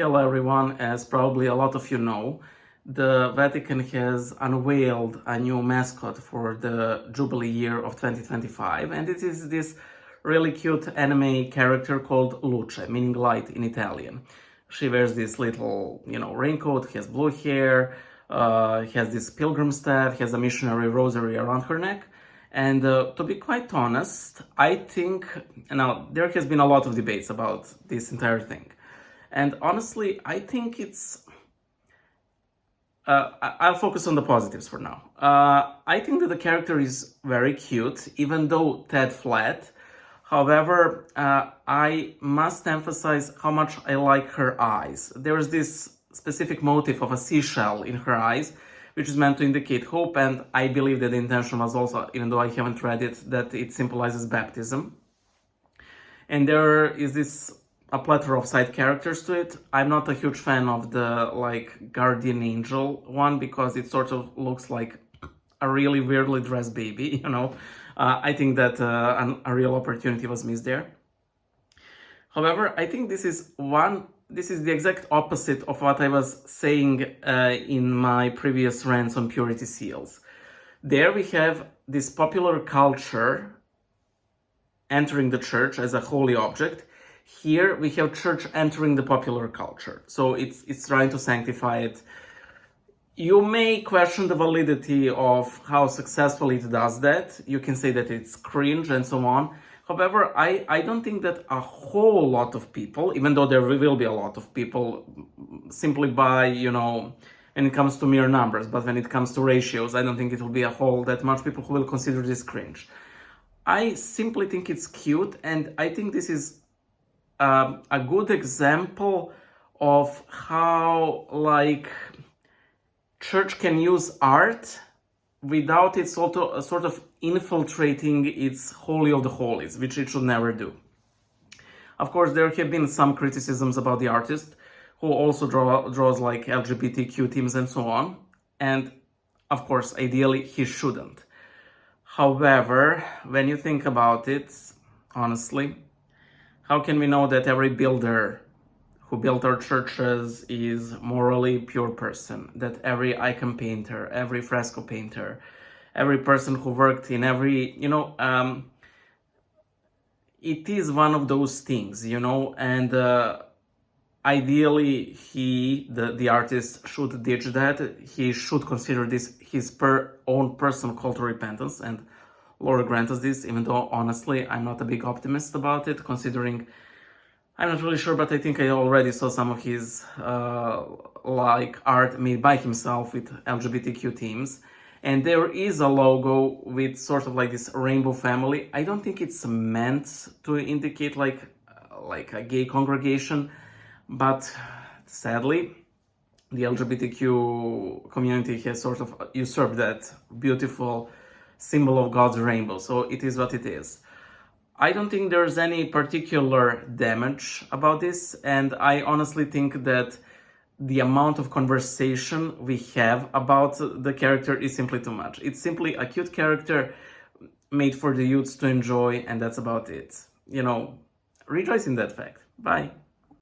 Hello everyone, as probably a lot of you know, the Vatican has unveiled a new mascot for the Jubilee Year of 2025, and it is this really cute anime character called Luce, meaning light in Italian. She wears this little, raincoat, has blue hair, has this pilgrim staff, has a missionary rosary around her neck. And to be quite honest, I think, now there has been a lot of debates about this entire thing. And honestly, I think it's... I'll focus on the positives for now. I think that the character is very cute, even though tad flat. However, I must emphasize how much I like her eyes. There's this specific motif of a seashell in her eyes, which is meant to indicate hope, and I believe that the intention was also, even though I haven't read it, that it symbolizes baptism. And there is a plethora of side characters to it. I'm not a huge fan of the guardian angel one because it sort of looks like a really weirdly dressed baby, I think that a real opportunity was missed there. However, I think this is the exact opposite of what I was saying in my previous rants on purity seals. There we have this popular culture entering the church as a holy object. Here we have church entering the popular culture, so it's trying to sanctify it. You may question the validity of how successfully it does that. You can say that it's cringe and so on. However, I don't think that a whole lot of people, even though there will be a lot of people, simply by, when it comes to mere numbers, but when it comes to ratios, I don't think it will be a whole that much people who will consider this cringe. I simply think it's cute, and I think this is a good example of how church can use art without it sort of infiltrating its holy of the holies, which it should never do. Of course, there have been some criticisms about the artist, who also draws like LGBTQ themes and so on, and of course, ideally, he shouldn't. However, when you think about it, honestly, how can we know that every builder who built our churches is morally pure person? That every icon painter, every fresco painter, every person who worked in every, it is one of those things, and ideally the artist should ditch that. He should consider this his own personal call to repentance, and Lord grant us this, even though honestly I'm not a big optimist about it, considering I'm not really sure, but I think I already saw some of his art made by himself with LGBTQ themes, and there is a logo with sort of like this rainbow family. I don't think it's meant to indicate like a gay congregation, but sadly the LGBTQ community has sort of usurped that beautiful symbol of God's rainbow, so it is what it is. I don't think there's any particular damage about this, and I honestly think that the amount of conversation we have about the character is simply too much. It's simply a cute character made for the youths to enjoy, and that's about it. Rejoice in that fact. Bye.